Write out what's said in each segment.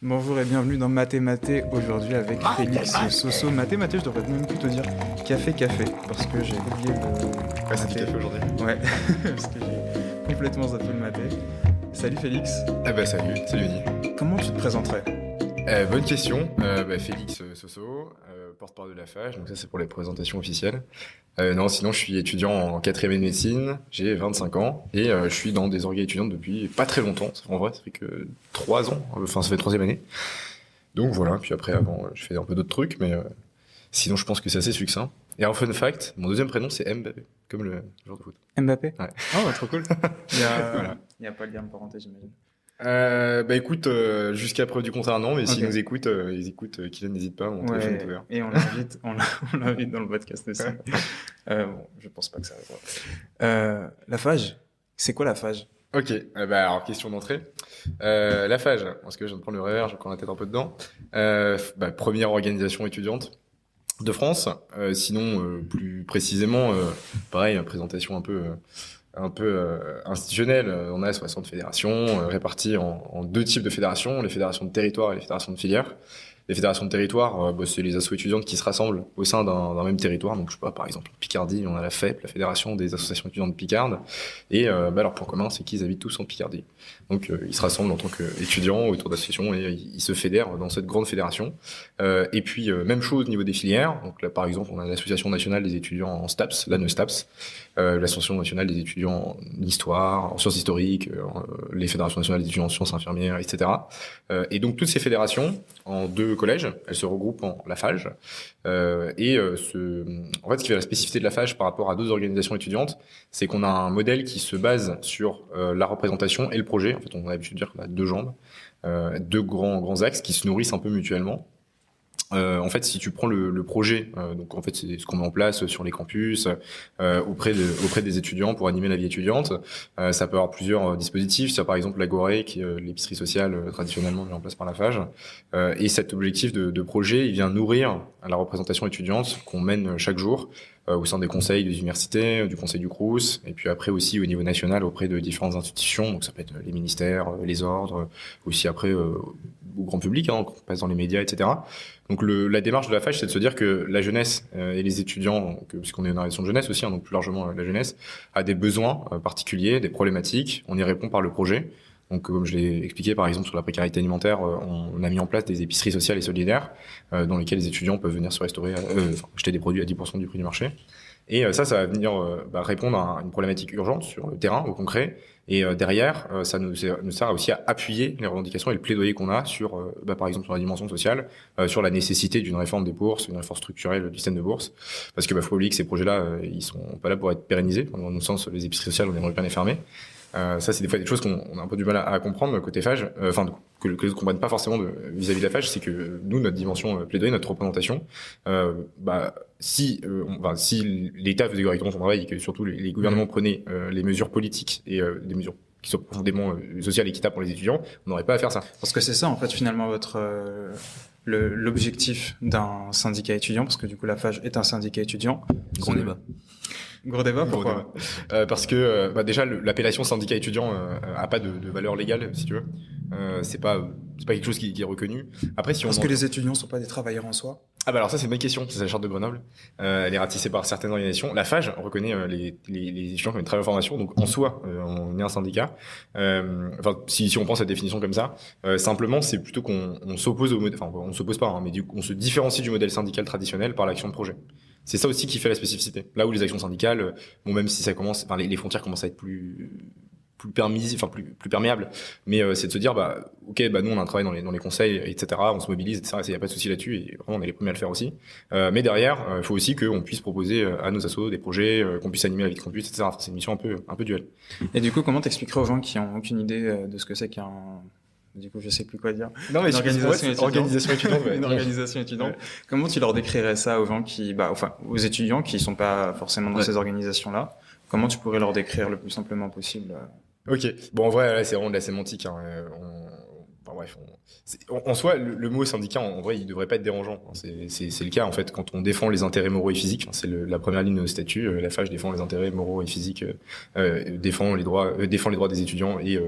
Bonjour et bienvenue dans Maté aujourd'hui avec Félix Soso. Maté, je devrais même plutôt dire café, parce que j'ai oublié le. Ouais, c'est du café aujourd'hui. Ouais, parce que j'ai complètement zappé le maté. Salut Félix. Salut Denis. Comment tu te présenterais? Bonne question. Félix Soso, porte-parole de la FAGE, donc ça c'est pour les présentations officielles. Non, sinon je suis étudiant en 4e année de médecine, j'ai 25 ans et je suis dans des orgas étudiantes depuis pas très longtemps. En vrai, ça fait que 3 ans, enfin ça fait 3e année. Donc voilà, puis après avant je fais un peu d'autres trucs, mais sinon je pense que c'est assez succinct. Et un fun fact, mon deuxième prénom c'est Mbappé, comme le joueur de foot. Mbappé? Ouais. Oh, trop cool. Il y a, Voilà. il y a pas de lien de parenté, j'imagine. Écoute, jusqu'à preuve du contraire, non, mais Ok. s'ils nous écoutent, Kylian, n'hésite pas, mon téléphone est ouvert. Et on l'invite, on l'invite dans le podcast aussi. Bon, je pense pas que ça arrivera. La phage, c'est quoi la phage? Ok, alors question d'entrée. La FAGE, parce que je viens de prendre le RER, j'ai encore la tête un peu dedans. Première organisation étudiante de France. Sinon, plus précisément, pareil, présentation un peu institutionnelle. On a 60 fédérations réparties en deux types de fédérations, les fédérations de territoire et les fédérations de filière. Les fédérations de territoire, c'est les assos étudiantes qui se rassemblent au sein d'un même territoire. Donc, je sais pas, par exemple, en Picardie, on a la FEP, la Fédération des associations étudiantes de Picarde. Et leur point commun, c'est qu'ils habitent tous en Picardie. Donc, ils se rassemblent en tant qu'étudiants autour d'associations et ils se fédèrent dans cette grande fédération. Et puis, même chose au niveau des filières. Donc là, par exemple, on a l'Association nationale des étudiants en STAPS, l'ANESTAPS, l'Association nationale des étudiants en histoire, en sciences historiques, les fédérations nationales des étudiants en sciences infirmières, etc. Et donc, toutes ces fédérations, en deux collèges, elles se regroupent en la FAGE. En fait, ce qui fait la spécificité de la FAGE par rapport à d'autres organisations étudiantes, c'est qu'on a un modèle qui se base sur la représentation et le projet. En fait, on a l'habitude de dire qu'on a deux jambes, deux grands axes qui se nourrissent un peu mutuellement. En fait, si tu prends le projet, donc en fait c'est ce qu'on met en place sur les campus auprès des étudiants pour animer la vie étudiante. Ça peut avoir plusieurs dispositifs. Ça, par exemple, l'Agoré, qui est l'épicerie sociale traditionnellement mise en place par la FAGE. Et cet objectif de projet, il vient nourrir la représentation étudiante qu'on mène chaque jour au sein des conseils des universités, du conseil du Crous, et puis après aussi au niveau national auprès de différentes institutions. Donc ça peut être les ministères, les ordres, aussi après au grand public, hein, qu'on passe dans les médias, etc. Donc la démarche de la FAGE, c'est de se dire que la jeunesse et les étudiants, puisqu'on est une organisation de jeunesse aussi, hein, donc plus largement la jeunesse, a des besoins particuliers, des problématiques. On y répond par le projet. Donc, comme je l'ai expliqué, par exemple, sur la précarité alimentaire, on a mis en place des épiceries sociales et solidaires dans lesquelles les étudiants peuvent venir se restaurer, acheter des produits à 10% du prix du marché. Et ça va venir répondre à une problématique urgente sur le terrain, au concret. Et derrière, ça nous sert aussi à appuyer les revendications et le plaidoyer qu'on a sur, par exemple, sur la dimension sociale, sur la nécessité d'une réforme des bourses, une réforme structurelle du système de bourse. Parce que faut pas oublier que ces projets-là, ils sont pas là pour être pérennisés. Dans notre sens, les épiceries sociales, on aimerait bien les fermer. Ça, c'est des fois des choses qu'on a un peu du mal à comprendre côté FAGE, que les autres comprennent pas forcément vis-à-vis de la FAGE, c'est que nous, notre dimension plaidoyer, notre représentation, si l'État faisait correctement son travail et que surtout les gouvernements prenaient les mesures politiques et des mesures qui sont profondément sociales et équitables pour les étudiants, on n'aurait pas à faire ça. Parce que c'est ça, en fait, finalement, l'objectif d'un syndicat étudiant, parce que du coup, la FAGE est un syndicat étudiant. Gros débat. Gros débat, pourquoi? Parce que déjà l'appellation syndicat étudiant a pas de valeur légale, si tu veux. C'est pas quelque chose qui est reconnu. Après, si Parce que les étudiants sont pas des travailleurs en soi. Alors ça c'est une bonne question, c'est la charte de Grenoble. Elle est ratissée par certaines organisations. La FAGE reconnaît les étudiants comme une travailleurs en formation, donc en soi on est un syndicat. Si on pense à la définition comme ça, simplement c'est plutôt qu'on s'oppose au modèle, on s'oppose pas, hein, mais on se différencie du modèle syndical traditionnel par l'action de projet. C'est ça aussi qui fait la spécificité. Là où les actions syndicales, même si ça commence, les frontières commencent à être plus permissives, plus perméables, mais c'est de se dire nous on a un travail dans les conseils, etc. On se mobilise, etc. Il y a pas de souci là-dessus et vraiment on est les premiers à le faire aussi. Mais derrière, il faut aussi qu'on puisse proposer à nos assos des projets, qu'on puisse animer la vie de campus, etc. C'est une mission un peu duel. Et du coup, comment t'expliquerais aux gens qui ont aucune idée de ce que c'est qu'un... Du coup, je sais plus quoi dire. Non, mais une organisation étudiante. Une organisation étudiante. Ouais. Comment tu leur décrirais ça aux gens aux étudiants qui sont pas forcément dans ces organisations-là? Comment tu pourrais leur décrire le plus simplement possible? Ok. Bon, en vrai, là, c'est vraiment de la sémantique. Hein. bref, en soi, le mot syndicat, en vrai, il devrait pas être dérangeant. C'est le cas, en fait, quand on défend les intérêts moraux et physiques. C'est la première ligne de nos statuts. La FAGE défend les intérêts moraux et physiques, défend les droits des étudiants et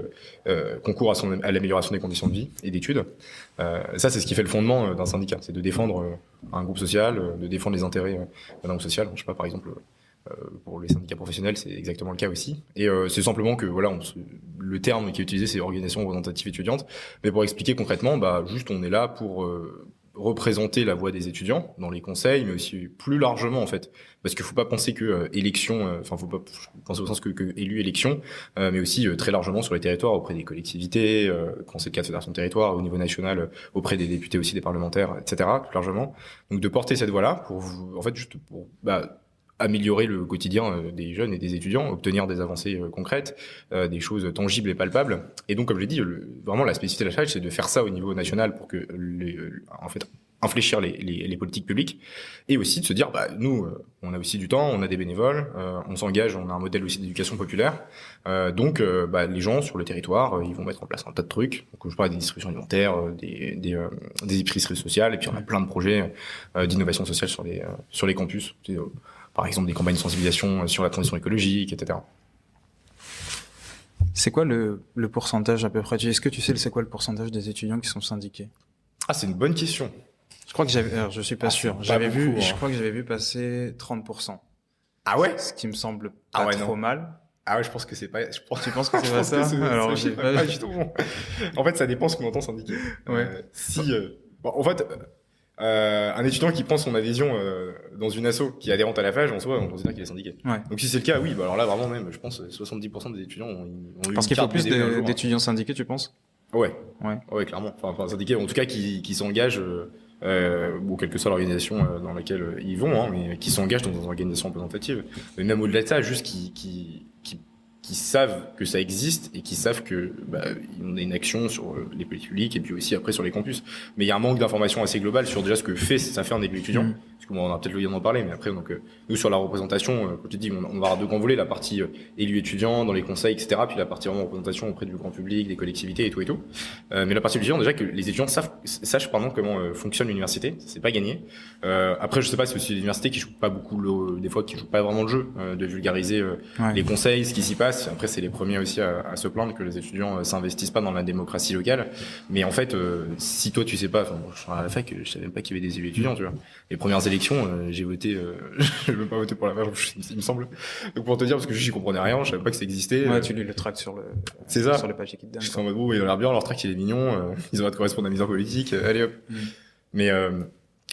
concourt à l'amélioration des conditions de vie et d'études. Ça, c'est ce qui fait le fondement d'un syndicat. C'est de défendre un groupe social, de défendre les intérêts d'un groupe social. Je sais pas, par exemple, pour les syndicats professionnels, c'est exactement le cas aussi. Et c'est simplement que voilà, le terme qui est utilisé, c'est organisation représentative étudiante. Mais pour expliquer concrètement, juste on est là pour représenter la voix des étudiants dans les conseils, mais aussi plus largement en fait, parce qu'il faut pas penser que élection, faut pas penser au sens que élu élection, mais aussi très largement sur les territoires auprès des collectivités, quand c'est le cas de fédération de territoire, au niveau national auprès des députés aussi, des parlementaires, etc. Plus largement. Donc de porter cette voix-là pour en fait juste pour améliorer le quotidien des jeunes et des étudiants, obtenir des avancées concrètes, des choses tangibles et palpables. Et donc, comme je l'ai dit, vraiment la spécificité de la FAGE, c'est de faire ça au niveau national pour que, en fait, infléchir les politiques publiques, et aussi de se dire, nous, on a aussi du temps, on a des bénévoles, on s'engage, on a un modèle aussi d'éducation populaire, donc les gens sur le territoire, ils vont mettre en place un tas de trucs. Donc, je parle des distributions alimentaires, des épiceries sociales, et puis on a plein de projets d'innovation sociale sur les campus. Par exemple, des campagnes de sensibilisation sur la transition écologique, etc. C'est quoi le pourcentage à peu près? Est-ce que tu sais c'est quoi le pourcentage des étudiants qui sont syndiqués? Ah, c'est une bonne question. Je crois que je suis pas sûr. Je crois que j'avais vu passer 30%. Ah ouais? Ce qui me semble pas trop mal. Ah ouais, je pense que c'est pas. Tu penses que c'est pas ça? Alors, j'ai pas du tout bon. En fait, ça dépend ce qu'on entend syndiqué. Ouais. En fait. Un étudiant qui prend son adhésion dans une asso qui est adhérente à la FAGE, en soi, on considère qu'il est syndiqué. Ouais. Donc si c'est le cas, oui, alors là vraiment même, je pense 70% des étudiants ont eu parce qu'il faut plus d'étudiants syndiqués, tu penses? Ouais, clairement. Enfin syndiqués, en tout cas qui s'engagent, ou quelle que soit l'organisation dans laquelle ils vont, mais qui s'engagent dans une organisation représentative. Mais même au-delà de ça, juste qui savent que ça existe et qui savent que on a une action sur les politiques publiques et puis aussi après sur les campus. Mais il y a un manque d'informations assez global sur déjà ce que ça fait un élu étudiant. Parce qu'on aura peut-être l'occasion d'en parler, mais après donc nous sur la représentation, comme tu dis, on va avoir deux grands volets, la partie élu étudiant dans les conseils, etc. Puis la partie vraiment représentation auprès du grand public, des collectivités et tout. Mais la partie étudiant, déjà que les étudiants sachent comment fonctionne l'université, c'est pas gagné. Après je sais pas si c'est l'université qui joue pas beaucoup des fois qui joue pas vraiment le jeu de vulgariser les conseils, ce qui s'y passe. Après, c'est les premiers aussi à se plaindre que les étudiants s'investissent pas dans la démocratie locale. Mais en fait, si toi tu sais pas, moi je suis à la fac, je savais même pas qu'il y avait des élus étudiants, tu vois. Les premières élections, j'ai voté, je veux pas voter pour la FAGE, il me semble. Donc pour te dire, parce que j'y comprenais rien, je savais pas que ça existait. Ouais, tu lis le tract sur le papier qui te donne. Je suis en mode, ils ont l'air bien, leur tract il est mignon, ils auraient de correspondre à la mise en politique, allez hop. Mais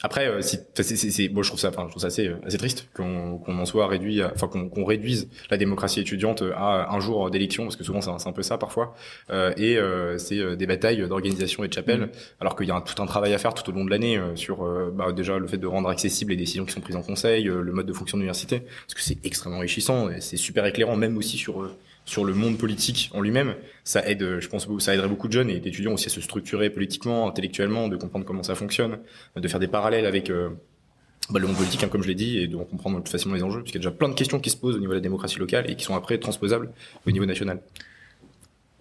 après, moi je trouve ça assez triste qu'on en soit réduit, qu'on réduise la démocratie étudiante à un jour d'élection, parce que souvent c'est un peu ça parfois, et c'est des batailles d'organisation et de chapelle, alors qu'il y a tout un travail à faire tout au long de l'année sur déjà le fait de rendre accessibles les décisions qui sont prises en conseil, le mode de fonction de l'université, parce que c'est extrêmement enrichissant, et c'est super éclairant, même aussi sur le monde politique en lui-même. Ça aide, je pense, ça aiderait beaucoup de jeunes et d'étudiants aussi à se structurer politiquement, intellectuellement, de comprendre comment ça fonctionne, de faire des parallèles avec le monde politique, comme je l'ai dit, et de comprendre plus facilement les enjeux, parce qu'il y a déjà plein de questions qui se posent au niveau de la démocratie locale et qui sont après transposables au niveau national.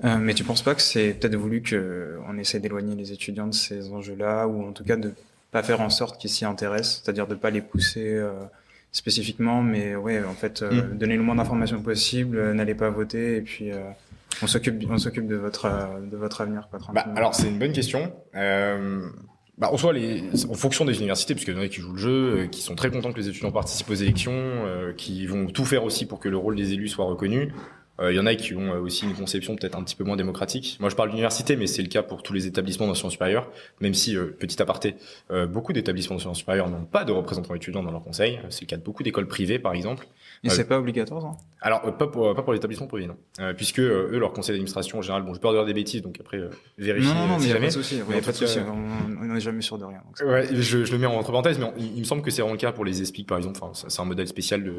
Mais tu penses pas que c'est peut-être voulu qu'on essaie d'éloigner les étudiants de ces enjeux-là, ou en tout cas de pas faire en sorte qu'ils s'y intéressent, c'est-à-dire de pas les pousser spécifiquement, mais en fait, donnez le moins d'informations possible, n'allez pas voter, et puis on s'occupe de votre avenir, quoi, tranquillement. Alors c'est une bonne question. En soi, en fonction des universités, parce qu'il y en a qui jouent le jeu, qui sont très contents que les étudiants participent aux élections, qui vont tout faire aussi pour que le rôle des élus soit reconnu. Il y en a qui ont aussi une conception peut-être un petit peu moins démocratique. Moi, je parle d'université, mais c'est le cas pour tous les établissements d'enseignement supérieur, même si, petit aparté, beaucoup d'établissements d'enseignement supérieur n'ont pas de représentants étudiants dans leur conseil. C'est le cas de beaucoup d'écoles privées, par exemple. Et c'est pas obligatoire, ça? Alors, pas pour les établissements privés, non. Puisque eux, leur conseil d'administration, en général, j'ai peur de dire des bêtises, donc après, vérifier. Non, mais si il n'y a jamais. pas de souci. Il n'y a pas de souci. On n'est jamais sûr de rien. Donc ouais, je le mets entre parenthèses, mais il me semble que c'est vraiment le cas pour les ESPIC, par exemple. Enfin, c'est un modèle spécial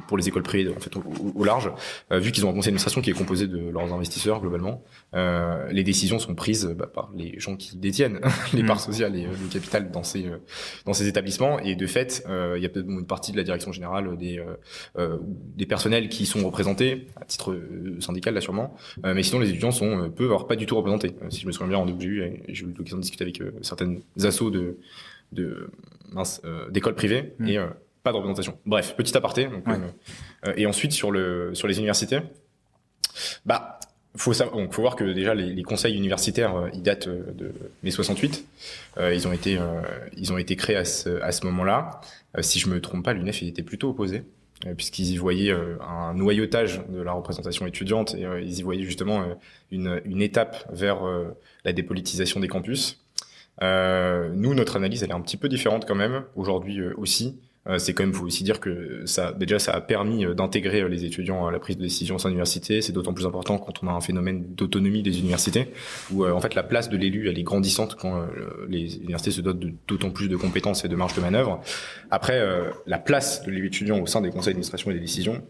pour les écoles privées, en fait, au large, vu qu'ils ont un conseil d'administration qui est composé de leurs investisseurs, globalement. Les décisions sont prises par les gens qui détiennent les parts sociales et le capital dans ces établissements. Et de fait, il y a peut-être une partie de la direction générale des personnels qui sont représentés, à titre syndical là sûrement, mais sinon les étudiants peuvent avoir pas du tout représentés. Si je me souviens bien, en WU, j'ai eu l'occasion de discuter avec certaines assos d'écoles privées et pas de représentation. Bref, petit aparté. Donc, et ensuite sur les universités, faut voir que déjà les conseils universitaires ils datent de mai 68. Ils ont été créés à ce moment-là. Si je me trompe pas, l'UNEF il était plutôt opposé puisqu'ils y voyaient un noyautage de la représentation étudiante et ils y voyaient justement une étape vers la dépolitisation des campus. Nous, notre analyse elle est un petit peu différente quand même aujourd'hui aussi. C'est quand même, faut aussi dire que ça a permis d'intégrer les étudiants à la prise de décision au sein de l'université. C'est d'autant plus important quand on a un phénomène d'autonomie des universités, où en fait la place de l'élu elle est grandissante quand les universités se dotent d'autant plus de compétences et de marge de manœuvre. Après, la place de l'élu étudiant au sein des conseils d'administration et des décisions,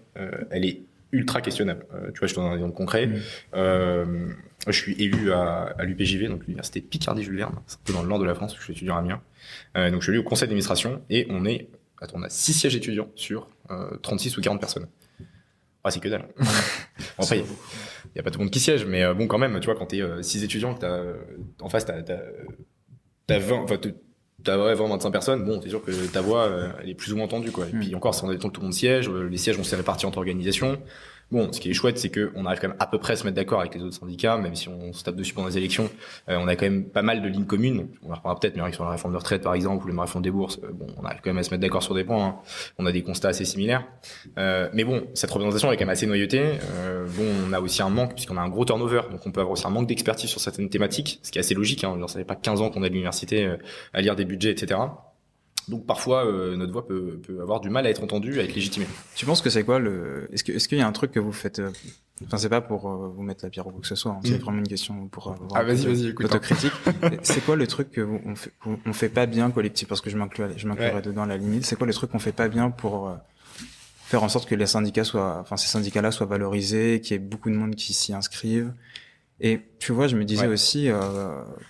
elle est ultra questionnable. Tu vois, je te donne un exemple concret. Je suis élu à l'UPJV, donc l'université Picardie-Jules Verne, c'est un peu dans le nord de la France, je suis étudiant à Amiens. Donc je suis élu au conseil d'administration et on a 6 sièges étudiants sur 36 ou 40 personnes. C'est que dalle. Après, il n'y a pas tout le monde qui siège, mais bon, quand même, tu vois, quand t'es 6 étudiants, que en face, t'as 20-25 personnes, bon, c'est sûr que ta voix, elle est plus ou moins entendue, quoi. Et puis encore, si on a tout le monde siège, les sièges, on s'est répartis entre organisations. Bon, ce qui est chouette, c'est qu'on arrive quand même à peu près à se mettre d'accord avec les autres syndicats, même si on se tape dessus pendant les élections. On a quand même pas mal de lignes communes. On en reparlera peut-être, mais sur la réforme de retraite, par exemple, ou la réforme des bourses, on arrive quand même à se mettre d'accord sur des points. Hein. On a des constats assez similaires. Mais bon, cette représentation est quand même assez noyautée. On a aussi un manque, puisqu'on a un gros turnover, donc on peut avoir aussi un manque d'expertise sur certaines thématiques, ce qui est assez logique. Hein. Ça fait pas 15 ans qu'on est à l'université à lire des budgets, etc. Donc parfois notre voix peut avoir du mal à être entendue, à être légitimée. Tu penses que c'est quoi est-ce qu'il y a un truc que vous faites enfin c'est pas pour vous mettre la pierre ou quoi que ce soit, hein, c'est vraiment une question pour avoir vas-y, écoute. Autocritique. C'est quoi le truc que on fait pas bien collectif, parce que je m'inclurais dedans à la limite, c'est quoi le truc qu'on fait pas bien pour faire en sorte que ces syndicats-là soient valorisés, qu'il y ait beaucoup de monde qui s'y inscrivent. Et tu vois, je me disais aussi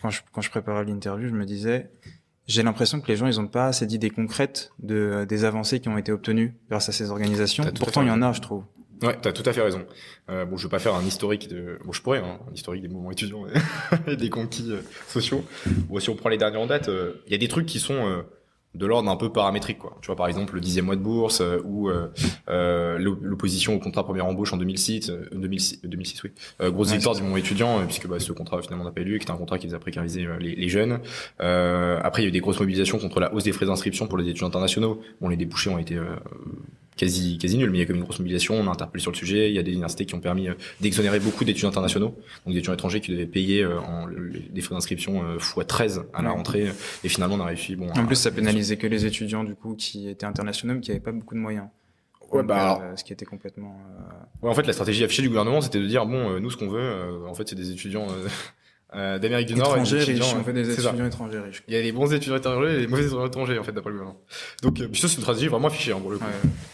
quand je préparais l'interview, je me disais j'ai l'impression que les gens, ils ont pas assez d'idées concrètes des avancées qui ont été obtenues grâce à ces organisations. Pourtant, il y en a, je trouve. Ouais, t'as tout à fait raison. Je vais pas faire un historique je pourrais, un historique des mouvements étudiants et des conquis sociaux. Ou si on prend les derniers en date, il y a des trucs qui sont de l'ordre un peu paramétrique, quoi. Tu vois, par exemple, le 10e mois de bourse, ou l'opposition au contrat première embauche en 2006, oui. Grosse victoire du mouvement étudiant, puisque ce contrat finalement n'a pas eu lieu, qui était un contrat qui faisait précariser les jeunes. Après, il y a eu des grosses mobilisations contre la hausse des frais d'inscription pour les étudiants internationaux. Bon, les débouchés ont été quasi nuls, mais il y a quand même une grosse mobilisation, on a interpellé sur le sujet. Il y a des universités qui ont permis d'exonérer beaucoup d'étudiants internationaux, donc des étudiants étrangers qui devaient payer les frais d'inscription x13 à la rentrée, et finalement on a réussi. En plus, ça pénalisait que les étudiants du coup qui étaient internationaux, mais qui n'avaient pas beaucoup de moyens. Ouais, ce qui était complètement. En fait, la stratégie affichée du gouvernement, c'était de dire nous, ce qu'on veut, en fait, c'est des étudiants d'Amérique du Nord, étrangers riches. On fait des étudiants étrangers riches. Il y a les bons étudiants étrangers et les mauvais étudiants étrangers, en fait, d'après le gouvernement. Donc, ça, c'est une stratégie vraiment affichée, pour le coup.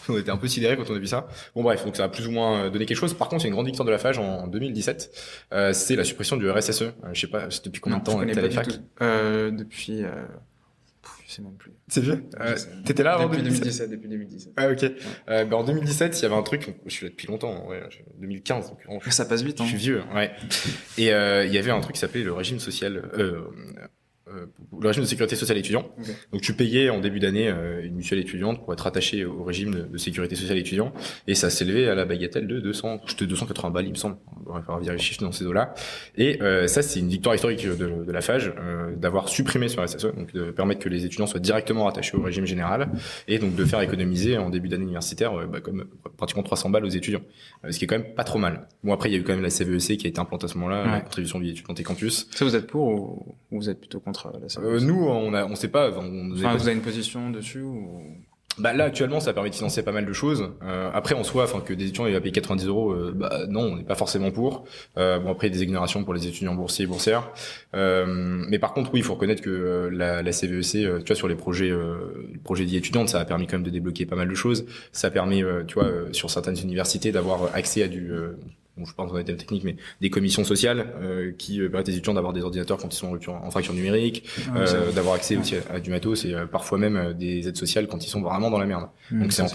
On était un peu sidérés quand on a vu ça. Bon, bref, donc ça a plus ou moins donné quelque chose. Par contre, il y a une grande victoire de la FAGE en 2017. C'est la suppression du RSSE. Je sais pas, depuis combien de temps t'es à la fac? Depuis, je sais même plus. C'est vieux? T'étais là avant depuis 2017? Depuis 2017. Ah, ok. En 2017, il y avait un truc, je suis là depuis longtemps, 2015. Donc, ça passe vite, hein. Je suis vieux, ouais. Et, il y avait un truc qui s'appelait le régime social, le régime de sécurité sociale étudiant. Okay. Donc tu payais en début d'année une mutuelle étudiante pour être attaché au régime de sécurité sociale étudiant, et ça s'élevait à la bagatelle de 280 balles, il me semble. On va falloir vérifier dans ces eaux-là. Et ça, c'est une victoire historique de la FAGE, d'avoir supprimé ce RSSE, donc de permettre que les étudiants soient directement rattachés au régime général, et donc de faire économiser en début d'année universitaire comme pratiquement 300 balles aux étudiants, ce qui est quand même pas trop mal. Bon, après il y a eu quand même la CVEC qui a été implantée à ce moment-là, la contribution vie étudiante et campus. Ça, vous êtes pour ou vous êtes plutôt contre la CVEC? Nous, on sait pas. Vous avez une position dessus ou... Là, actuellement, ça permet de financer pas mal de choses. Après, en soi, que des étudiants aient payé 90 euros, non, on n'est pas forcément pour. Après, il y a des exonérations pour les étudiants boursiers et boursières. Mais par contre, oui, il faut reconnaître que la CVEC, tu vois, sur les projets de vie étudiante, ça a permis quand même de débloquer pas mal de choses. Ça permet, tu vois, sur certaines universités d'avoir accès à bon, je parle dans les thèmes techniques, mais des commissions sociales qui permettent aux étudiants d'avoir des ordinateurs quand ils sont en fracture numérique, d'avoir accès aussi à du matos et parfois même des aides sociales quand ils sont vraiment dans la merde. Donc c'est en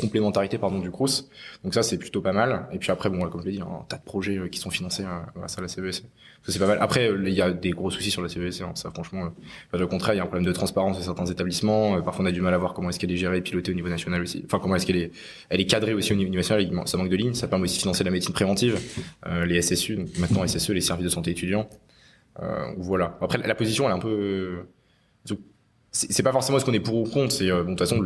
complémentarité du Crous. Donc ça c'est plutôt pas mal. Et puis après bon, comme je l'ai dit, un tas de projets qui sont financés grâce à la CESC. Ça c'est pas mal. Après il y a des gros soucis sur la CESC, hein. Ça franchement, au contraire, il y a un problème de transparence de certains établissements. Parfois on a du mal à voir comment est-ce qu'elle est gérée et pilotée au niveau national aussi. Enfin comment est-ce qu'elle est cadrée aussi au niveau national. Ça manque de lignes. Ça permet aussi de financer la médecine préventive, les SSU, donc maintenant SSE, les services de santé étudiants. Voilà. Après la position elle est un peu c'est pas forcément ce qu'on est pour ou contre, c'est bon de toute façon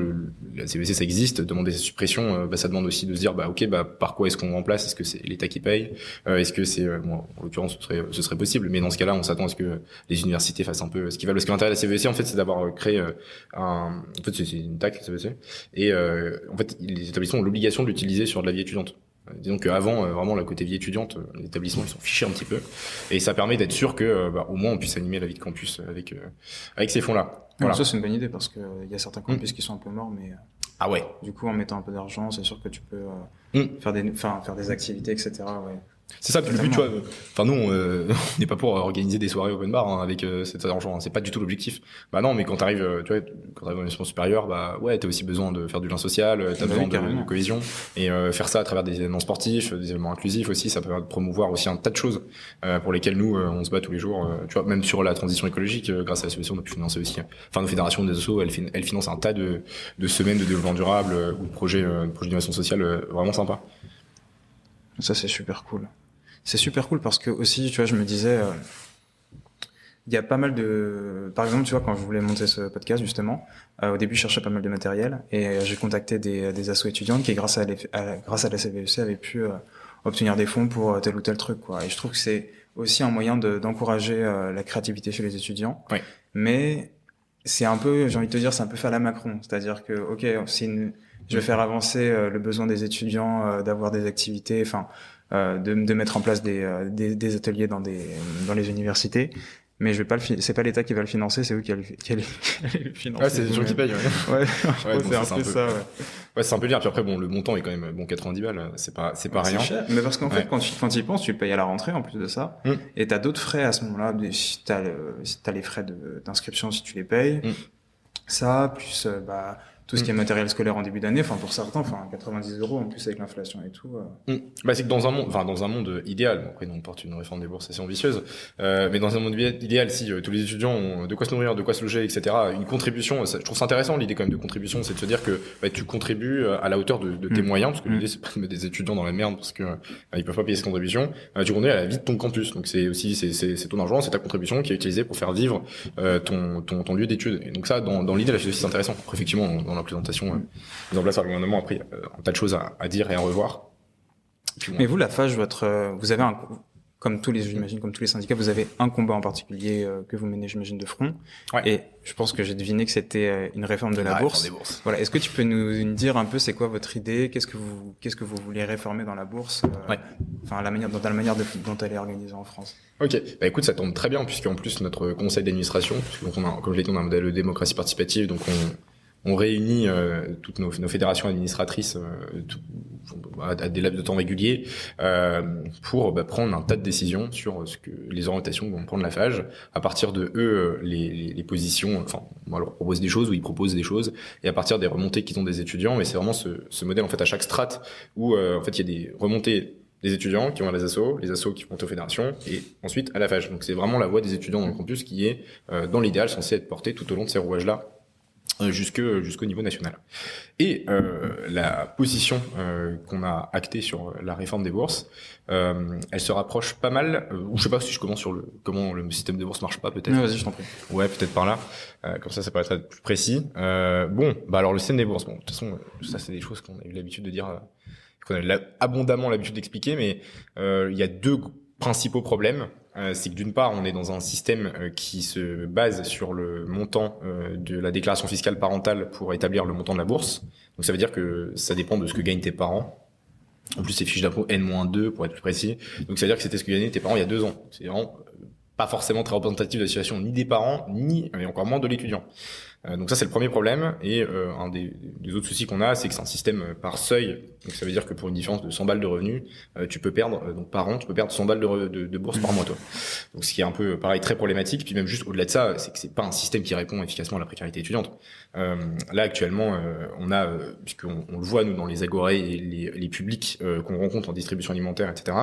la CESC ça existe, demander sa suppression ça demande aussi de se dire OK par quoi est-ce qu'on remplace, est-ce que c'est l'État qui paye, est-ce que c'est bon, en l'occurrence ce serait possible, mais dans ce cas-là on s'attend à ce que les universités fassent un peu ce qu'ils veulent, parce que l'intérêt de la CESC en fait c'est d'avoir créé en fait c'est une taxe la CESC et en fait les établissements ont l'obligation de l'utiliser sur de la vie étudiante. Disons qu'avant, vraiment, le côté vie étudiante, les établissements, ils sont fichés un petit peu. Et ça permet d'être sûr que, au moins, on puisse animer la vie de campus avec ces fonds-là. Voilà. Ça, c'est une bonne idée parce que il y a certains campus qui sont un peu morts, mais ah ouais. Du coup, en mettant un peu d'argent, c'est sûr que tu peux faire des activités, etc. Ouais. C'est ça, puis le but, tu vois. Enfin, nous, on n'est pas pour organiser des soirées open bar avec cet argent. Hein, c'est pas du tout l'objectif. Bah non, mais quand t'arrives, tu vois, quand t'arrives dans l'instrument supérieur, ouais, t'as aussi besoin de faire du lien social, t'as besoin de cohésion, et faire ça à travers des événements sportifs, des événements inclusifs aussi, ça peut promouvoir aussi un tas de choses pour lesquelles nous, on se bat tous les jours. Tu vois, même sur la transition écologique, grâce à la SESC, on a pu financer aussi. Enfin, nos fédérations des assos, elles financent un tas de semaines de développement durable ou de projets d'innovation sociale vraiment sympa. Ça, c'est super cool. C'est super cool parce que aussi, tu vois, je me disais, il y a pas mal de... Par exemple, tu vois, quand je voulais monter ce podcast, justement, au début, je cherchais pas mal de matériel et j'ai contacté des assos étudiantes qui, grâce à la CVEC, avaient pu obtenir des fonds pour tel ou tel truc, quoi. Et je trouve que c'est aussi un moyen d'encourager la créativité chez les étudiants. Oui. Mais c'est un peu, j'ai envie de te dire, c'est un peu faire la Macron. C'est-à-dire que, OK, je vais faire avancer le besoin des étudiants d'avoir des activités, enfin... de mettre en place des ateliers dans les universités, mais c'est pas l'État qui va le financer, c'est eux qui allent le financer. Ouais, c'est les gens qui payent. Ouais, c'est un peu ça. Ouais, c'est un peu bien. Puis après, bon, le montant est quand même 90 balles, c'est pas rien. C'est cher, mais parce qu'en fait, quand tu y penses, tu le payes à la rentrée en plus de ça, et t'as d'autres frais à ce moment-là. T'as les frais d'inscription si tu les payes, ça plus tout ce qui est matériel scolaire en début d'année, enfin pour certains, 90 € en plus avec l'inflation et tout. C'est que dans un monde idéal, bon, après on porte une réforme des bourses assez ambitieuse, mais dans un monde idéal, si tous les étudiants ont de quoi se nourrir, de quoi se loger, etc., une contribution, je trouve ça intéressant l'idée quand même de contribution, c'est de se dire que tu contribues à la hauteur de tes moyens, parce que l'idée c'est pas de mettre des étudiants dans la merde parce que ils peuvent pas payer cette contribution, tu contribues à la vie de ton campus, donc c'est aussi c'est ton argent, c'est ta contribution qui est utilisée pour faire vivre ton lieu d'études. Et donc ça, dans l'idée, là, c'est intéressant. Après, effectivement, dans la présentation mise en place par le gouvernement, après un tas de choses à dire et à revoir. Puis, mais vous, la FAGE, vous avez comme tous les syndicats, vous avez un combat en particulier que vous menez, j'imagine, de front. Ouais. Et je pense que j'ai deviné que c'était une réforme de la bourse. Voilà. Est-ce que tu peux nous dire un peu c'est quoi votre idée, qu'est-ce que vous voulez réformer dans la bourse, dans la manière dont elle est organisée en France. Ok, écoute, ça tombe très bien puisqu'en plus notre conseil d'administration, comme je l'ai dit, on a un modèle de démocratie participative, donc on réunit toutes nos fédérations administratrices à des laps de temps réguliers pour prendre un tas de décisions sur les orientations que vont prendre la FAGE. À partir de eux, les positions, enfin, on leur propose des choses ou ils proposent des choses, et à partir des remontées qu'ils ont des étudiants, mais c'est vraiment ce modèle en fait à chaque strate où en fait il y a des remontées des étudiants qui vont à les assos qui vont aux fédérations, et ensuite à la FAGE. Donc c'est vraiment la voix des étudiants dans le campus qui est dans l'idéal censée être portée tout au long de ces rouages-là jusqu'au niveau national. Et la position qu'on a actée sur la réforme des bourses, elle se rapproche pas mal, ou je sais pas si je commence sur comment le système des bourses marche pas, peut-être. Non, vas-y, je t'en prie. Ouais, peut-être par là. Comme ça paraîtra plus précis. Alors le système des bourses, bon, de toute façon, ça c'est des choses qu'on a eu l'habitude de dire, qu'on a abondamment l'habitude d'expliquer, mais il y a deux principaux problèmes. C'est que d'une part, on est dans un système qui se base sur le montant de la déclaration fiscale parentale pour établir le montant de la bourse. Donc ça veut dire que ça dépend de ce que gagnent tes parents. En plus, c'est fiche d'impôt N-2 pour être plus précis. Donc ça veut dire que c'était ce que gagnaient tes parents il y a 2 ans. C'est vraiment pas forcément très représentatif de la situation ni des parents, ni et encore moins de l'étudiant. Donc ça, c'est le premier problème. Et un des autres soucis qu'on a, c'est que c'est un système par seuil. Donc ça veut dire que pour une différence de 100 balles de revenus, tu peux perdre, donc par an, tu peux perdre 100 balles de bourse par mois, toi. Donc ce qui est un peu, pareil, très problématique. Puis même juste au-delà de ça, c'est que c'est pas un système qui répond efficacement à la précarité étudiante. Là, actuellement, on a, puisqu'on le voit, nous, dans les agorés et les publics qu'on rencontre en distribution alimentaire, etc.,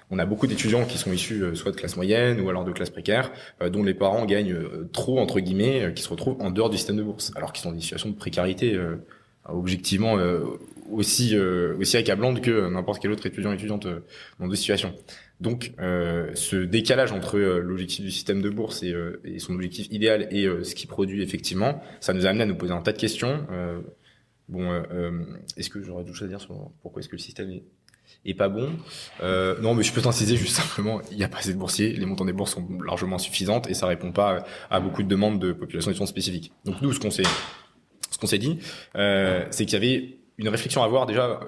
on a beaucoup d'étudiants qui sont issus soit de classe moyenne ou alors de classe précaire, dont les parents gagnent trop, entre guillemets, qui se retrouvent en dehors du système de bourse, alors qu'ils sont dans des situations de précarité objectivement aussi accablante que n'importe quel autre étudiante dans d'autres situations. Donc ce décalage entre l'objectif du système de bourse et son objectif idéal et ce qu'il produit effectivement, ça nous a amené à nous poser un tas de questions. Est-ce que j'aurais d'autres choses à dire sur pourquoi est-ce que le système est pas bon? Non, mais je peux t'inciser juste simplement, il n'y a pas assez de boursiers, les montants des bourses sont largement insuffisantes et ça répond pas à beaucoup de demandes de populations étudiantes spécifiques. Donc nous, ce qu'on s'est dit, c'est qu'il y avait une réflexion à avoir déjà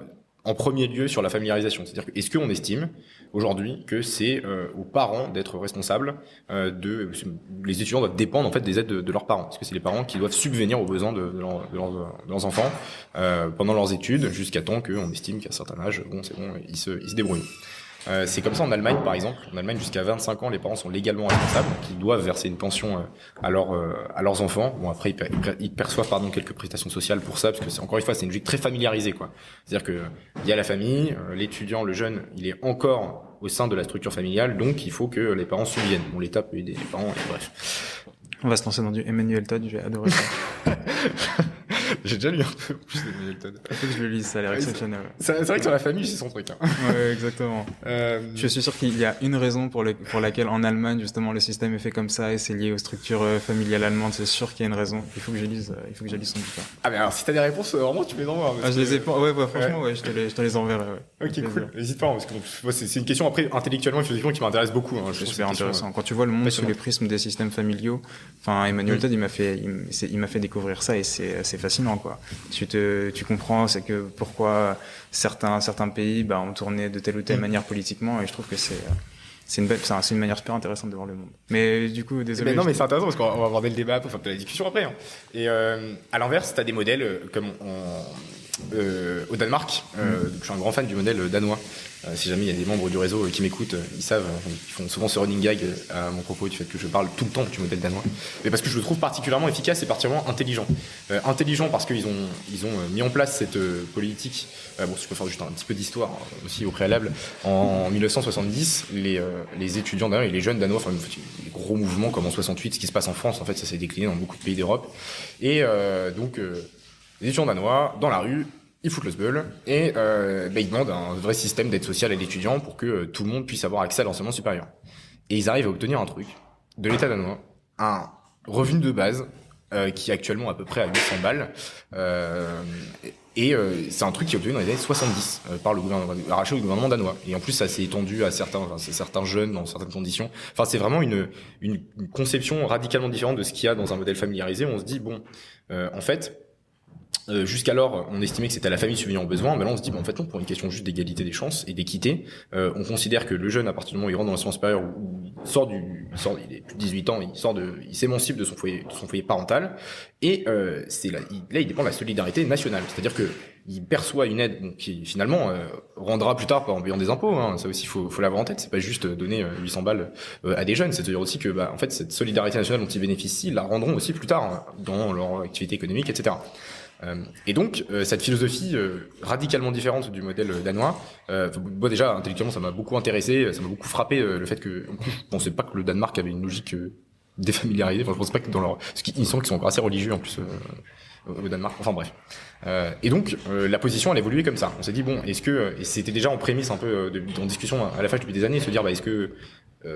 en premier lieu sur la familiarisation. C'est-à-dire que est-ce qu'on estime aujourd'hui que c'est aux parents d'être responsables les étudiants doivent dépendre en fait des aides de leurs parents? Est-ce que c'est les parents qui doivent subvenir aux besoins de leurs enfants pendant leurs études jusqu'à temps qu'on estime qu'à un certain âge, bon, c'est bon, ils se débrouillent. C'est comme ça en Allemagne, par exemple. En Allemagne, jusqu'à 25 ans, les parents sont légalement responsables, qu'ils doivent verser une pension à leurs enfants. Bon, après, ils perçoivent quelques prestations sociales pour ça, parce que encore une fois, c'est une logique très familiarisée, quoi. C'est-à-dire que il y a la famille, l'étudiant, le jeune, il est encore au sein de la structure familiale, donc il faut que les parents subviennent. Bon, l'État peut aider les parents, et bref. On va se lancer dans du Emmanuel Todd, j'ai adoré ça. J'ai déjà lu un peu plus d'Emmanuel Todd. Il faut que je le lise, ça a l'air exceptionnel. C'est vrai que sur la famille, c'est son truc. Hein. Ouais, exactement. Je suis sûr qu'il y a une raison pour laquelle en Allemagne, justement, le système est fait comme ça et c'est lié aux structures familiales allemandes. C'est sûr qu'il y a une raison. Il faut que je lise son bouquin. Ah, mais alors, si t'as des réponses, vraiment, tu me les envoies. Je les ai pas, franchement, ouais, je te les enverrai, ouais. Ok, cool. N'hésite pas, parce que c'est une question après, intellectuellement et philosophiquement, qui m'intéresse beaucoup. Hein. C'est super intéressant. Quand tu vois le monde sous les prismes des systèmes familiaux, enfin, Emmanuel Todd, il m'a fait découvrir ça et c'est fascinant, quoi. Tu comprends, c'est que pourquoi certains pays, ont tourné de telle ou telle manière politiquement, et je trouve que c'est une manière super intéressante de voir le monde. Mais du coup, désolé. Non, mais c'est intéressant parce qu'on va aborder le débat, pour faire la discussion après. Hein. Et à l'inverse, t'as des modèles comme au Danemark. Je suis un grand fan du modèle danois. Si jamais il y a des membres du réseau qui m'écoutent, ils savent, ils font souvent ce running gag à mon propos du fait que je parle tout le temps du modèle danois. Mais parce que je le trouve particulièrement efficace et particulièrement intelligent. Intelligent parce qu'ils ont mis en place cette politique. Si je peux faire juste un petit peu d'histoire aussi au préalable. En 1970, les étudiants danois et les jeunes danois, les gros mouvements comme en 68, ce qui se passe en France, en fait, ça s'est décliné dans beaucoup de pays d'Europe. Et les étudiants danois, dans la rue, ils foutent le sbeul et ils demandent un vrai système d'aide sociale à l'étudiant pour que tout le monde puisse avoir accès à l'enseignement supérieur. Et ils arrivent à obtenir un truc de l'État danois, un revenu de base qui est actuellement à peu près à 800 balles. C'est un truc qui est obtenu dans les années 70 par le gouvernement, arraché au gouvernement danois. Et en plus, ça s'est étendu à certains jeunes dans certaines conditions. Enfin, c'est vraiment une conception radicalement différente de ce qu'il y a dans un modèle familiarisé. On se dit, en fait, jusqu'alors, on estimait que c'était à la famille subvenir aux besoins, mais là on se dit, en fait non, pour une question juste d'égalité des chances et d'équité, on considère que le jeune, à partir du moment où il rentre dans l'enseignement supérieur, où il est plus de 18 ans, il s'émancipe de son foyer parental, et il dépend de la solidarité nationale, c'est-à-dire que il perçoit une aide qui finalement rendra plus tard en payant des impôts, hein. Ça aussi faut l'avoir en tête, c'est pas juste donner 800 balles à des jeunes, c'est-à-dire aussi que en fait cette solidarité nationale dont ils bénéficient la rendront aussi plus tard dans leur activité économique, etc. Et donc cette philosophie radicalement différente du modèle danois, moi déjà intellectuellement ça m'a beaucoup intéressé, ça m'a beaucoup frappé le fait que je pensais pas que le Danemark avait une logique défamiliarisée. Enfin, je pense pas que parce qu'il semble qu'ils sont encore assez religieux en plus au Danemark. Enfin bref. Et donc la position elle évoluait comme ça. On s'est dit est-ce que et c'était déjà en prémisse un peu en discussion à la fac depuis des années, se dire est-ce que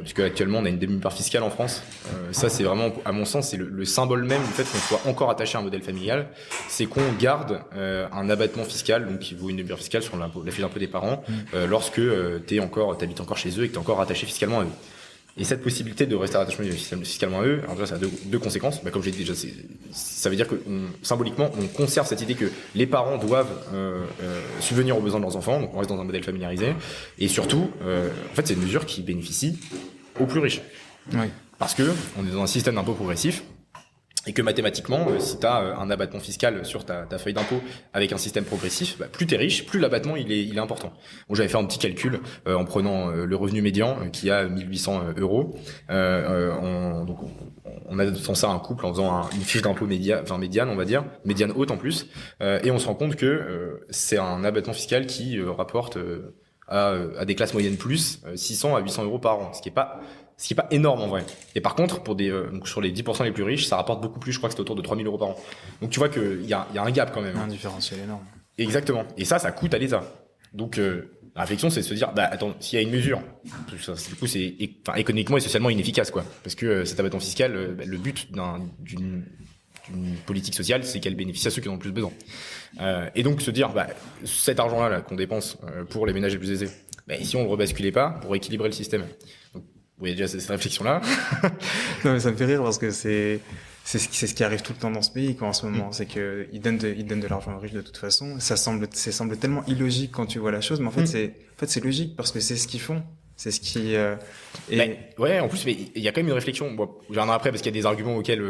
puisque actuellement on a une demi-part fiscale en France, ça c'est vraiment à mon sens c'est le symbole même du fait qu'on soit encore attaché à un modèle familial, c'est qu'on garde un abattement fiscal, donc qui vaut une demi-part fiscale sur la fiche d'impôt des parents lorsque t'habites encore chez eux et que t'es encore attaché fiscalement à eux. Et cette possibilité de rester attaché fiscalement à eux, alors déjà ça a deux conséquences. Comme je l'ai dit déjà, ça veut dire que symboliquement on conserve cette idée que les parents doivent subvenir aux besoins de leurs enfants, donc on reste dans un modèle familiarisé. Et surtout, en fait c'est une mesure qui bénéficie aux plus riches. Oui. Parce que on est dans un système d'impôt progressif. Et que mathématiquement, si tu as un abattement fiscal sur ta feuille d'impôt avec un système progressif, plus t'es riche, plus l'abattement il est important. Bon, j'avais fait un petit calcul en prenant le revenu médian qui a 1800 euros. Donc on a dans ça un couple en faisant une fiche d'impôt médiane, on va dire, médiane haute en plus, et on se rend compte que c'est un abattement fiscal qui rapporte à des classes moyennes plus 600 à 800 euros par an, ce qui est pas énorme en vrai. Et par contre, pour donc sur les 10% les plus riches, ça rapporte beaucoup plus. Je crois que c'est autour de 3000 euros par an. Donc tu vois qu'il y a un gap quand même. Un différentiel énorme. Exactement. Et ça coûte à l'État. Donc la réflexion, c'est de se dire, attends, s'il y a une mesure, du coup, c'est économiquement et socialement inefficace, quoi. Parce que cet abattement fiscal, le but d'une politique sociale, c'est qu'elle bénéficie à ceux qui en ont le plus besoin. Et donc se dire, cet argent-là qu'on dépense pour les ménages les plus aisés, si on le rebasculait pas pour équilibrer le système. Donc, vous voyez déjà cette réflexion-là. Non, mais ça me fait rire parce que c'est ce qui arrive tout le temps dans ce pays, quoi, en ce moment. C'est que ils donnent de l'argent aux riches de toute façon. Ça semble tellement illogique quand tu vois la chose, mais en fait, c'est logique parce que c'est ce qu'ils font. C'est ce qui, ouais, en plus, mais il y a quand même une réflexion. Bon, j'en reviendrai après parce qu'il y a des arguments auxquels,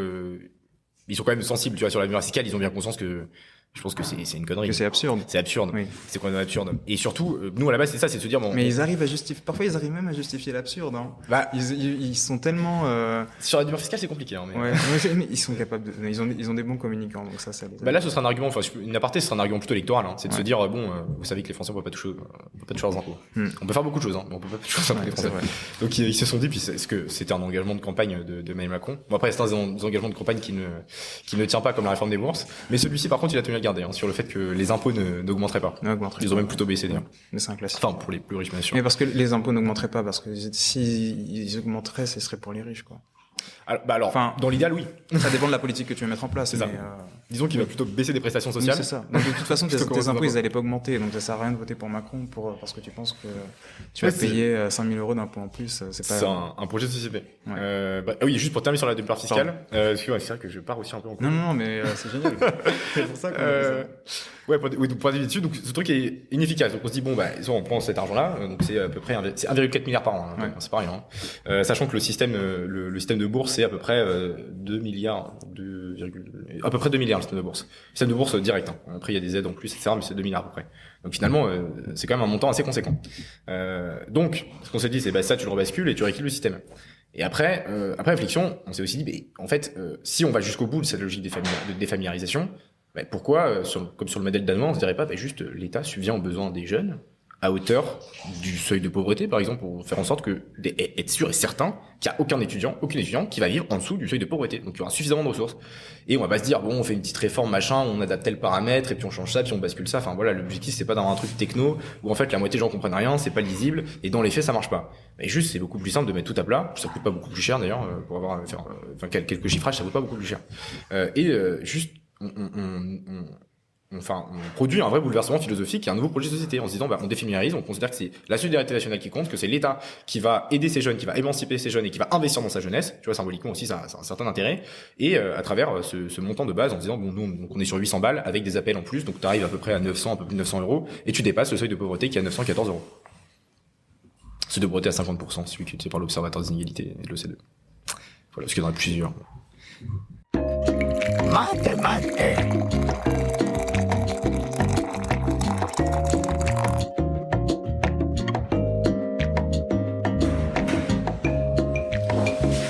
ils sont quand même sensibles, tu vois, sur la mesure fiscale, ils ont bien conscience que, je pense que c'est une connerie. Que c'est absurde. C'est absurde. Oui. C'est complètement absurde. Et surtout, nous, à la base, c'est ça, c'est de se dire, mais ils arrivent à justifier, parfois ils arrivent même à justifier l'absurde, hein. Ils sont tellement, sur la mesure fiscale, c'est compliqué, hein, mais... Ouais, mais ils sont capables ils ont des bons communicants, donc ça les là, ce sera un argument, une aparté, ce sera un argument plutôt électoral, hein. C'est de se dire, vous savez que les Français, on peut pas toucher leurs impôts. On peut faire beaucoup de choses, hein, mais on peut pas toucher les Français. Donc, ils se sont dit, puis est-ce que c'était un engagement de campagne de Emmanuel Macron? Bon, après, c'est un des engagements de campagne qui ne tient pas comme la réforme des bourses. Mais celui-ci, par contre, il a tenu à le garder, hein, sur le fait que les impôts n'augmenteraient pas. Ils ont même plutôt baissé, d'ailleurs. Mais c'est un classique. Enfin, pour les plus riches, bien sûr. Mais parce que les impôts n'augmenteraient pas, parce que s'ils augmenteraient, ce serait pour les riches, quoi. Alors, enfin, dans l'idéal, oui. Ça dépend de la politique que tu veux mettre en place. C'est ça. Disons qu'il va plutôt baisser des prestations sociales. Oui, c'est ça. Donc, de toute façon, tes impôts, ils allaient pas augmenter. Donc, ça sert à rien de voter pour Macron parce que tu penses que tu vas payer 5 000 euros d'impôts en plus. C'est un projet de société. Ouais. Oui, juste pour terminer sur la demi-part fiscale. C'est vrai que je pars aussi un peu en cours. Non, mais c'est génial. C'est pour ça qu'on ouais, pour aller dessus, donc ce truc est inefficace. Donc on se dit on prend cet argent-là, donc c'est à peu près 1,4 milliard par an. Hein, c'est pas rien. Sachant que le système de bourse c'est à peu près 2 milliards, à peu près 2 milliards le système de bourse. Le système de bourse direct. Hein. Après il y a des aides en plus, etc. Mais c'est 2 milliards à peu près. Donc finalement c'est quand même un montant assez conséquent. Donc ce qu'on s'est dit c'est ça tu le rebascules et tu rééquilibres le système. Et après réflexion, on s'est aussi dit en fait si on va jusqu'au bout de cette logique de défamiliarisation, pourquoi, comme sur le modèle danois, on se dirait pas juste l'État subvient aux besoins des jeunes à hauteur du seuil de pauvreté, par exemple, pour faire en sorte être sûr et certain qu'il n'y a aucune étudiante qui va vivre en dessous du seuil de pauvreté. Donc il y aura suffisamment de ressources. Et on va pas se dire on fait une petite réforme machin, on adapte tel paramètre et puis on change ça, puis on bascule ça. Enfin voilà, l'objectif c'est pas d'avoir un truc techno où en fait la moitié des gens comprennent rien, c'est pas lisible et dans les faits ça marche pas. Mais juste c'est beaucoup plus simple de mettre tout à plat. Ça coûte pas beaucoup plus cher d'ailleurs pour faire quelques chiffrages, ça coûte pas beaucoup plus cher. Juste on produit un vrai bouleversement philosophique et un nouveau projet de société en se disant on déféminérise, on considère que c'est la solidarité nationale qui compte, que c'est l'État qui va aider ces jeunes, qui va émanciper ces jeunes et qui va investir dans sa jeunesse. Tu vois, symboliquement aussi ça a un certain intérêt et à travers ce montant de base en se disant nous on est sur 800 balles avec des appels en plus, donc tu arrives à peu près à 900, un peu plus de 900 euros et tu dépasses le seuil de pauvreté qui est à 914 euros. Seuil de pauvreté à 50%, celui qui est utilisé par l'Observatoire des inégalités et de l'OCDE. Voilà, parce qu'il y en a plusieurs.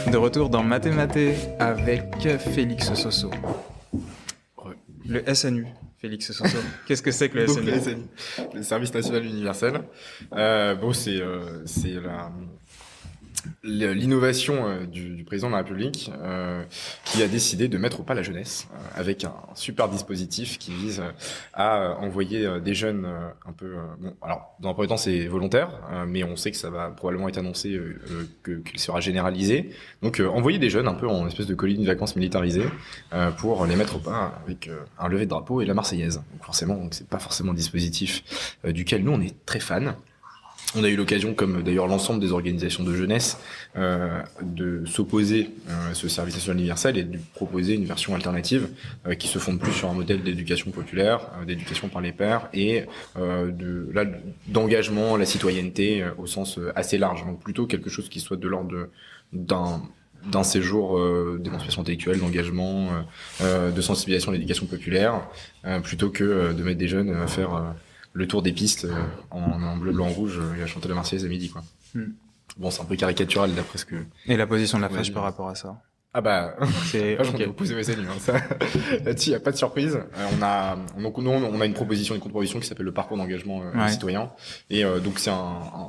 De retour dans Mathématé avec Félix Soso. Le SNU, Félix Soso. Qu'est-ce que c'est que le SNU? Le SNU, le Service National Universel. C'est l'innovation du président de la République qui a décidé de mettre au pas la jeunesse avec un super dispositif qui vise à envoyer des jeunes un peu alors dans un premier temps c'est volontaire mais on sait que ça va probablement être annoncé qu'il sera généralisé, donc envoyer des jeunes un peu en espèce de colonie de vacances militarisées pour les mettre au pas avec un lever de drapeau et la Marseillaise. Donc forcément c'est pas forcément un dispositif duquel nous on est très fans. On a eu l'occasion, comme d'ailleurs l'ensemble des organisations de jeunesse, de s'opposer à ce service national universel et de proposer une version alternative qui se fonde plus sur un modèle d'éducation populaire, d'éducation par les pairs et d'engagement, la citoyenneté au sens assez large. Donc plutôt quelque chose qui soit de l'ordre d'un séjour d'émancipation intellectuelle, d'engagement, de sensibilisation à l'éducation populaire, plutôt que de mettre des jeunes à faire le tour des pistes en bleu, blanc, rouge et à chanter la Marseillaise à midi, quoi. Bon, c'est un peu caricatural d'après ce que... Et la position de la FAGE par rapport à ça? Ah bah, c'est on est opposé au SNU, hein, ça. Là-dessus, il n'y a pas de surprise. On a une proposition, une contre-proposition qui s'appelle le parcours d'engagement citoyen. Et donc c'est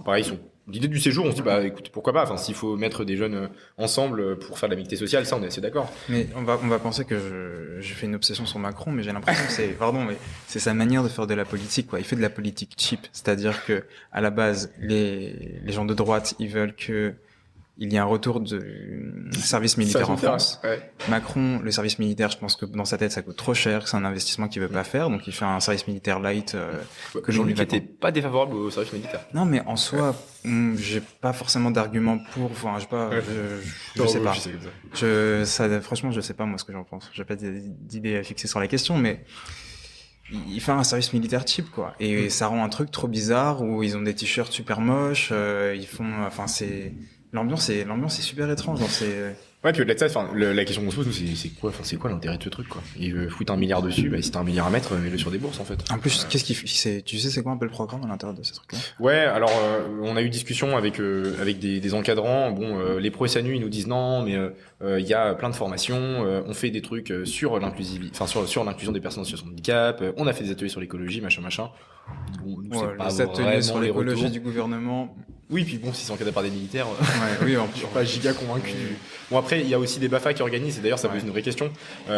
pareil, l'idée du séjour, on se dit bah écoute, pourquoi pas. Enfin, s'il faut mettre des jeunes ensemble pour faire de la mixité sociale, ça on est assez d'accord. Mais on va penser que je fais une obsession sur Macron, mais j'ai l'impression que c'est sa manière de faire de la politique, quoi. Il fait de la politique cheap, c'est-à-dire que à la base les gens de droite, ils veulent que il y a un retour du service militaire en France. Ouais. Macron, le service militaire, je pense que dans sa tête, ça coûte trop cher, que c'est un investissement qu'il veut pas faire, donc il fait un service militaire light. Que Jean-Luc était pas défavorable au service militaire. Non, mais en soi, j'ai pas forcément d'argument pour. Enfin, je sais pas. Franchement, je sais pas moi ce que j'en pense. J'ai pas d'idée fixée sur la question, mais il fait un service militaire cheap, quoi. Et ça rend un truc trop bizarre où ils ont des t-shirts super moches. L'ambiance est super étrange dans ces... Ouais, puis au-delà de ça, la question qu'on se pose, nous, c'est quoi l'intérêt de ce truc, quoi? Il veut foutre 1 milliard dessus, bah, si t'as 1 milliard à mettre, mets-le sur des bourses, en fait. En plus, tu sais c'est quoi un peu le programme à l'intérieur de ces trucs-là? Ouais, alors, on a eu discussion avec des encadrants. Bon, les pro SNU, ils nous disent non, mais, il y a plein de formations, on fait des trucs sur sur l'inclusion des personnes en situation de handicap, on a fait des ateliers sur l'écologie, machin. Bon, les ateliers sur l'écologie du gouvernement. Oui, puis bon, s'ils sont encadrés par des militaires, oui, je suis pas giga convaincu. Bon, après, il y a aussi des BAFA qui organisent, et d'ailleurs, ça pose une vraie question,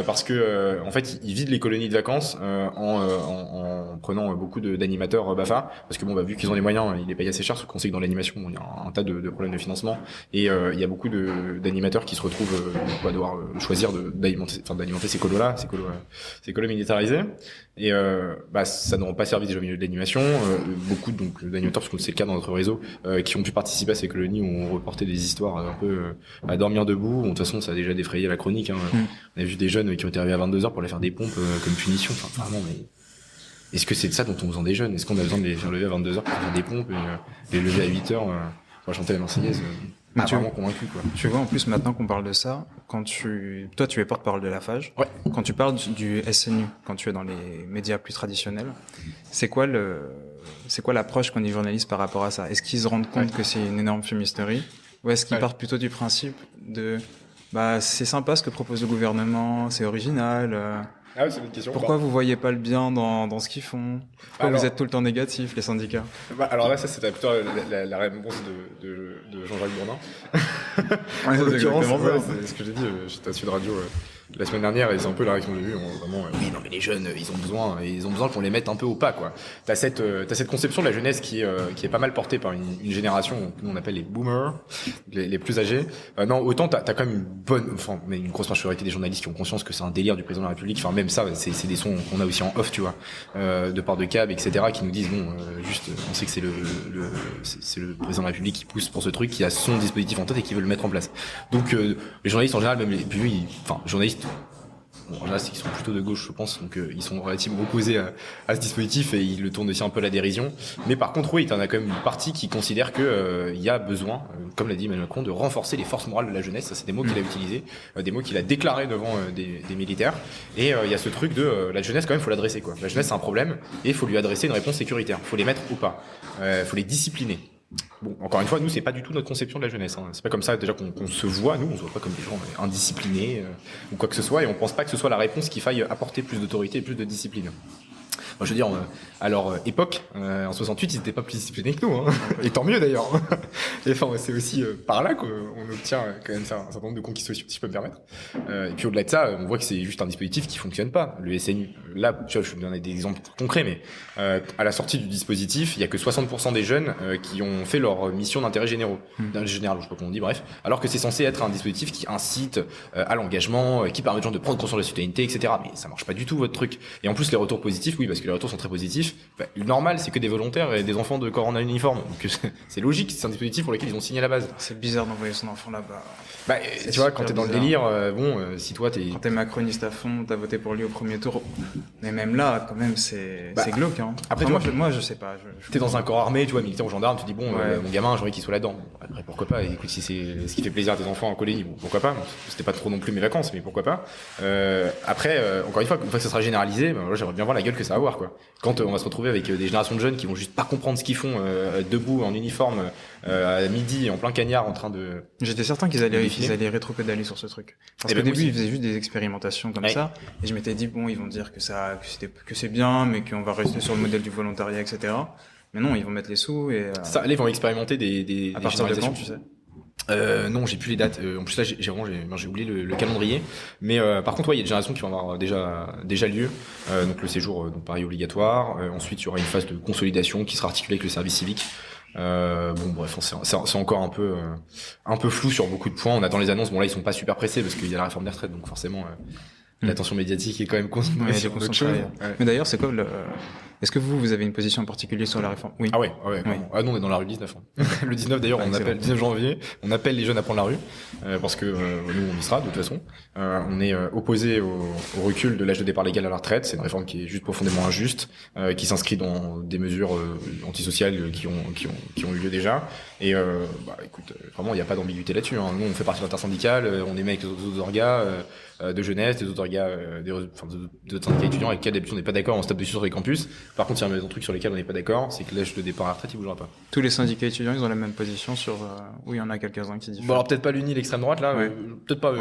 parce que, en fait, ils vident les colonies de vacances en prenant beaucoup d'animateurs BAFA, parce que bon, bah, vu qu'ils ont les moyens, ils les payent assez cher, parce qu'on sait que dans l'animation, il y a un tas de problèmes de financement, et il y a beaucoup d'animateurs qui se retrouvent à devoir choisir d'alimenter ces colos-là, ces colos militarisés, et ça n'aura pas servi déjà au milieu de l'animation. Beaucoup d'animateurs, parce que c'est le cas dans notre réseau, qui ont pu participer à ces colonies où on reportait des histoires un peu à dormir debout. Bon, de toute façon, ça a déjà défrayé la chronique. On a vu des jeunes qui ont été arrivés à 22h pour aller faire des pompes comme punition. Enfin, vraiment, mais est-ce que c'est de ça dont on a besoin des jeunes? Est-ce qu'on a besoin de les faire lever à 22h pour faire des pompes et les lever à 8h pour chanter la Marseillaise? Vraiment convaincu, quoi. Tu vois, en plus, maintenant qu'on parle de ça, toi, tu es porte-parole de la FAGE. Ouais. Quand tu parles du SNU, quand tu es dans les médias plus traditionnels, c'est quoi l'approche qu'on y journalise par rapport à ça? Est-ce qu'ils se rendent compte que c'est une énorme fumisterie? Ou est-ce qu'ils partent plutôt du principe de, c'est sympa ce que propose le gouvernement, c'est original, Ah oui, c'est une question. pourquoi vous voyez pas le bien dans ce qu'ils font? Pourquoi vous êtes tout le temps négatifs, les syndicats? Alors là, ça, c'était plutôt la réponse de Jean-Jacques Bourdin. Ouais, c'est exactement ça. C'est ce que j'ai dit, j'étais à Sud Radio la semaine dernière, et c'est un peu la réaction que j'ai eue. Vraiment, oui, non, mais les jeunes, ils ont besoin qu'on les mette un peu au pas, quoi. T'as cette conception de la jeunesse qui est pas mal portée par une génération que on appelle les boomers, les plus âgés. Non, autant t'as quand même une grosse majorité des journalistes qui ont conscience que c'est un délire du président de la République. Enfin, même ça, c'est des sons qu'on a aussi en off, tu vois, de part de câble, etc., qui nous disent on sait que c'est le président de la République qui pousse pour ce truc, qui a son dispositif en tête et qui veut le mettre en place. Donc les journalistes en général, même journalistes, là, c'est qu'ils sont plutôt de gauche, je pense, donc ils sont relativement opposés à ce dispositif et ils le tournent aussi un peu à la dérision. Mais par contre, oui, t'en as quand même une partie qui considère que il y a besoin, comme l'a dit Emmanuel Macron, de renforcer les forces morales de la jeunesse. Ça, c'est des mots qu'il a utilisés, des mots qu'il a déclarés devant des militaires. Et il y a ce truc de la jeunesse, quand même, faut l'adresser, quoi. La jeunesse, c'est un problème et il faut lui adresser une réponse sécuritaire. Faut les mettre ou pas. Faut les discipliner. Bon, encore une fois, nous, c'est pas du tout notre conception de la jeunesse. C'est pas comme ça déjà qu'on se voit. Nous, on se voit pas comme des gens indisciplinés ou quoi que ce soit, et on pense pas que ce soit la réponse qu'il faille apporter plus d'autorité et plus de discipline. Moi, je veux dire, à leur époque, en 68, ils étaient pas plus disciplinés que nous, hein. Et tant mieux d'ailleurs. Et enfin, c'est aussi par là qu'on obtient quand même un certain nombre de conquistes sociales, si je peux me permettre. Et puis au-delà de ça, on voit que c'est juste un dispositif qui fonctionne pas. Le SNU, là, tu vois, je vais vous donner des exemples concrets, mais à la sortie du dispositif, il y a que 60% des jeunes qui ont fait leur mission d'intérêt général, je sais pas comment on dit, bref. Alors que c'est censé être un dispositif qui incite à l'engagement, qui permet aux gens de prendre conscience de la citoyenneté, etc. Mais ça marche pas du tout, votre truc. Et en plus, les retours positifs, oui, parce que que les retours sont très positifs. Bah, le normal, c'est que des volontaires et des enfants de corps en uniforme. Donc c'est logique, c'est un dispositif pour lequel ils ont signé à la base. C'est bizarre d'envoyer son enfant là-bas. Bah, tu vois, quand t'es dans le délire, si toi t'es... Quand t'es macroniste à fond, t'as voté pour lui au premier tour. Mais même là, quand même, c'est glauque. Hein. Après, moi, je sais pas. T'es dans un corps armé, tu vois, militaire ou gendarme, tu dis bon, mon gamin, j'ai envie qu'il soit là-dedans. Après, pourquoi pas. Et écoute, si c'est ce qui fait plaisir à tes enfants en colonie, bon, pourquoi pas. C'était pas trop non plus mes vacances, mais pourquoi pas. Après, encore une fois que ça sera généralisé, bah, j'aimerais bien voir la gueule que ça va avoir, quoi. Quand on va se retrouver avec des générations de jeunes qui vont juste pas comprendre ce qu'ils font, debout en uniforme, à midi, en plein cagnard, en train de... J'étais certain qu'ils allaient rétropédaler sur ce truc. Parce qu'au début, ils faisaient juste des expérimentations comme ça. Et je m'étais dit, bon, ils vont dire que c'est bien, mais qu'on va rester sur le modèle du volontariat, etc. Mais non, ils vont mettre les sous et... Ça, là, ils vont expérimenter des à partir de quand, tu sais? Non, j'ai plus les dates. En plus là, j'ai oublié le calendrier. Mais par contre, il y a des générations qui vont avoir déjà lieu. Donc le séjour, donc pareil obligatoire. Ensuite, il y aura une phase de consolidation qui sera articulée avec le service civique. Bon, bref, c'est encore un peu flou sur beaucoup de points. On attend les annonces. Bon là, ils sont pas super pressés parce qu'il y a la réforme des retraites, donc forcément. L'attention médiatique est quand même concentrée sur d'autres choses. Mais d'ailleurs, c'est quoi est-ce que vous avez une position en particulier sur la réforme? Oui. Ah ouais. Ah non, on est dans la rue 19. Hein. Le 19 d'ailleurs, on appelle 19 janvier, on appelle les jeunes à prendre la rue parce que nous on y sera de toute façon. On est opposé au recul de l'âge de départ légal à la retraite. C'est une réforme qui est juste profondément injuste, qui s'inscrit dans des mesures antisociales qui ont eu lieu déjà. Et écoute, vraiment il n'y a pas d'ambiguïté là-dessus. Hein. Nous on fait partie de l'intersyndicale, on est avec les autres orgas de jeunesse, des autres orgas, d'autres syndicats étudiants avec lesquels d'habitude on n'est pas d'accord, on se tape dessus sur les campus. Par contre, il y a un truc sur lesquels on n'est pas d'accord, c'est que l'âge de départ à la retraite, il bougera pas. Tous les syndicats étudiants, ils ont la même position sur... Oui, il y en a quelques-uns qui diffèrent. Bon, alors peut-être pas l'Uni, l'extrême droite, là. Peut-être pas.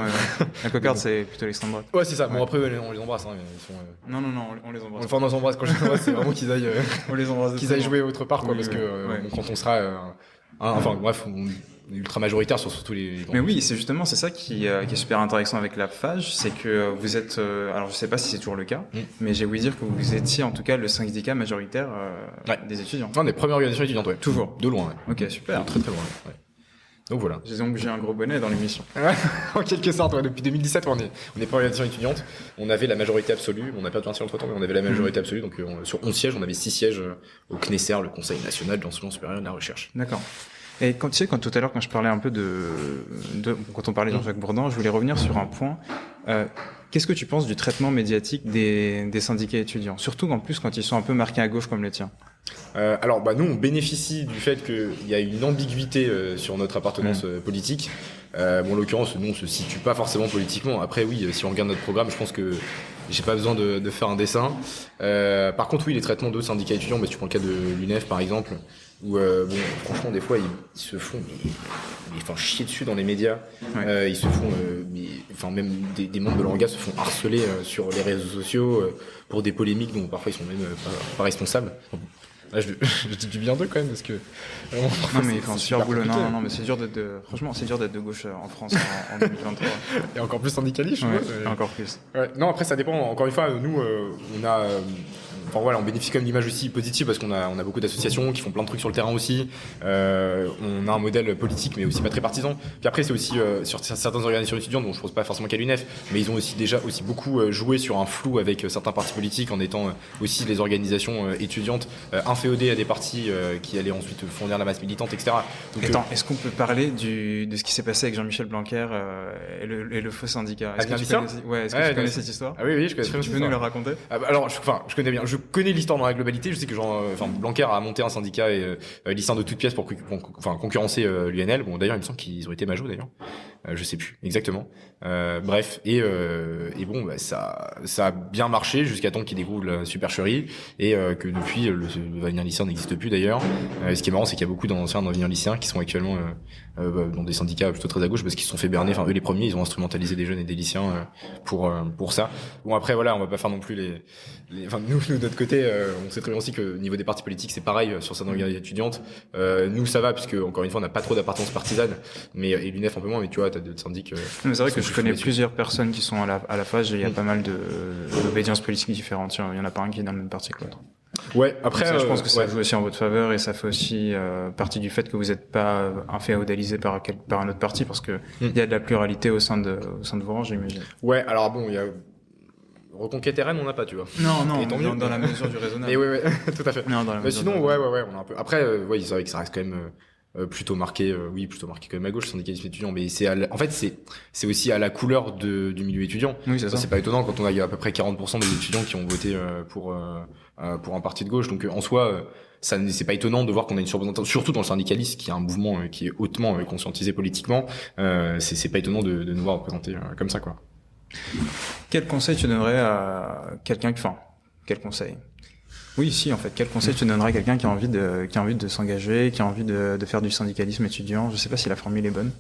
La cocarde, c'est plutôt l'extrême droite. Ouais, c'est ça. Bon, après, on les embrasse. Hein. Ils sont, Non, on les embrasse. Enfin, on les embrasse. Quand je dis embrasse, c'est vraiment qu'ils aillent, on les embrasse qu'ils aillent jouer autre part, quoi, parce que quand on sera... enfin, bref, on est ultra majoritaire sur tous les... Mais oui, c'est ça qui est super intéressant avec la FAGE, c'est que vous êtes... alors, je sais pas si c'est toujours le cas, mais j'ai ouï dire que vous étiez, en tout cas, le syndicat majoritaire des étudiants. Non, des premières organisations étudiantes, ouais. Toujours. De loin, ouais. Ok, super. Très, très loin, ouais. Donc voilà. J'ai un gros bonnet dans l'émission. En quelque sorte, depuis 2017, on est pas organisation étudiante. On avait la majorité absolue. On a perdu un siège entre temps, mais on avait la majorité absolue. Donc sur 11 sièges, on avait 6 sièges au CNESER, le Conseil national de l'enseignement supérieur et de la recherche. D'accord. Et quand tout à l'heure, quand je parlais un peu quand on parlait de Jean-Jacques Bourdin, je voulais revenir sur un point. Qu'est-ce que tu penses du traitement médiatique des syndicats étudiants? Surtout en plus quand ils sont un peu marqués à gauche comme les tiens. Alors, nous, on bénéficie du fait qu'il y a une ambiguïté sur notre appartenance politique. En l'occurrence, nous, on se situe pas forcément politiquement. Après, oui, si on regarde notre programme, je pense que j'ai pas besoin de faire un dessin. Par contre, oui, les traitements de syndicats étudiants, tu prends le cas de l'UNEF, par exemple, où, franchement, des fois, ils se font chier dessus dans les médias. Ils se font, même des membres de l'orga se font harceler sur les réseaux sociaux pour des polémiques dont parfois ils sont même pas responsables. Là, je dis du bien d'eux quand même parce que. Non mais c'est super boulot. Non mais c'est dur franchement c'est dur d'être de gauche en France en 2023. Et encore plus syndicaliste, je vois. Encore plus. Ouais. Non, après ça dépend. Encore une fois, nous on a. On bénéficie quand même d'image aussi positive parce qu'on a beaucoup d'associations qui font plein de trucs sur le terrain aussi. On a un modèle politique mais aussi pas très partisan. Puis après c'est aussi sur certaines organisations étudiantes, dont je pense pas forcément qu'à l'UNEF, mais ils ont aussi beaucoup joué sur un flou avec certains partis politiques en étant aussi les organisations étudiantes inféodées à des partis qui allaient ensuite fournir la masse militante, etc. Donc, attends, est-ce qu'on peut parler de ce qui s'est passé avec Jean-Michel Blanquer et le faux syndicat? Est-ce que tu connais cette histoire? Ah oui, je connais. Tu peux nous la raconter? Alors, je connais bien. Je connais l'histoire dans la globalité. Je sais que Blanquer a monté un syndicat lycéen de toutes pièces pour concurrencer l'UNL. Bon, d'ailleurs, il me semble qu'ils ont été majos d'ailleurs. Je sais plus exactement. Bref, et bon, ça a bien marché jusqu'à temps qu'il découvre la supercherie et que depuis le avenir lycéen n'existe plus d'ailleurs. Ce qui est marrant, c'est qu'il y a beaucoup d'anciens avenir lycéens qui sont actuellement dans des syndicats plutôt très à gauche parce qu'ils se sont fait berner. Enfin, eux les premiers, ils ont instrumentalisé des jeunes et des lycéens pour ça. Bon, après voilà, on va pas faire non plus nous de notre côté, on sait très bien aussi que au niveau des partis politiques, c'est pareil sur certaines organisations étudiantes. Nous ça va puisque encore une fois, on n'a pas trop d'appartenance partisane, et l'UNEF un peu moins. Mais tu vois, t'as d'autres syndics. Mais c'est vrai que je connais plusieurs personnes qui sont à la FAGE et il y a pas mal d'obédiences politiques différentes. Il y en a pas un qui est dans le même parti que l'autre. Ouais, après, ça, je pense que ça joue aussi en votre faveur et ça fait aussi partie du fait que vous n'êtes pas inféodalisé par un autre parti parce que il y a de la pluralité au sein de vos rangs, j'imagine. Ouais, alors bon, il y a reconquête RN, on n'a pas, tu vois. Non, Et tant mieux. dans la mesure du raisonnable. Mais ouais, tout à fait. Non, dans la Mais mesure sinon, du ouais, raisonnable. on a un peu. Après, ouais, c'est vrai que ça reste quand même plutôt marqué, plutôt marqué quand même à gauche, le syndicalisme étudiant. Mais en fait, c'est aussi à la couleur du milieu étudiant. Oui, c'est ça. C'est pas étonnant quand on a à peu près 40% des étudiants qui ont voté pour un parti de gauche. Donc en soi, c'est pas étonnant de voir qu'on a une surreprésentation, surtout dans le syndicalisme, qui est un mouvement qui est hautement conscientisé politiquement. C'est pas étonnant de nous voir représentés comme ça, quoi. Quel conseil tu donnerais à quelqu'un quel conseil? Oui, si, en fait. Quel conseil tu donnerais à quelqu'un qui a envie de s'engager, qui a envie de faire du syndicalisme étudiant? Je sais pas si la formule est bonne,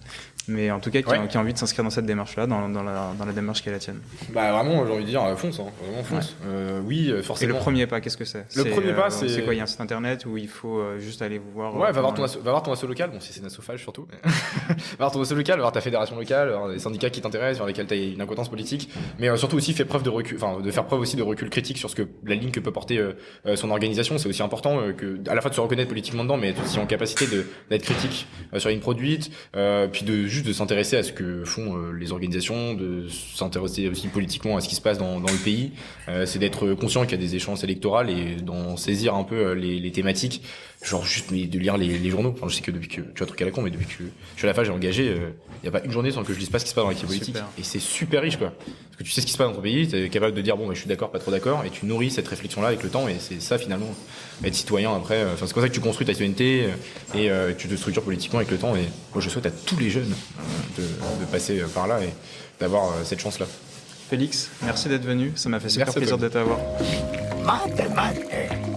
mais en tout cas, qui a envie de s'inscrire dans cette démarche-là, dans la démarche qui est la tienne. Bah, vraiment, j'ai envie de dire, fonce, hein. Vraiment fonce. Oui, forcément. Et le premier pas, qu'est-ce que c'est? Le premier pas, c'est quoi? Il y a un site internet où il faut juste aller vous voir. Ouais, va voir ton asso local. Bon, si c'est nasophage surtout. Va voir ton asso local, va voir ta fédération locale, va voir des syndicats qui t'intéressent, vers lesquels t'as une incohérence politique. Mais surtout aussi, faire preuve aussi de recul critique sur la ligne que peut porter son organisation. C'est aussi important à la fois de se reconnaître politiquement dedans, mais être aussi en capacité d'être critique sur une produite, puis de s'intéresser à ce que font les organisations, de s'intéresser aussi politiquement à ce qui se passe dans le pays. C'est d'être conscient qu'il y a des échéances électorales et d'en saisir un peu les thématiques, genre juste de lire les journaux. Enfin, je sais que depuis que tu as un truc à la con, mais depuis que je suis à la fac, j'ai engagé, il y a pas une journée sans que je lise pas ce qui se passe dans l'activité politique. Et c'est super riche, quoi. Parce que tu sais ce qui se passe dans ton pays, t'es capable de dire bon, je suis d'accord, pas trop d'accord, et tu nourris cette réflexion-là avec le temps, et c'est ça finalement, être citoyen après. C'est comme ça que tu construis ta citoyenneté et tu te structures politiquement avec le temps. Et moi, je souhaite à tous les jeunes de passer par là et d'avoir cette chance-là. Félix, merci d'être venu. Ça m'a fait super Merci à plaisir toi. de t'avoir. Mate, mate.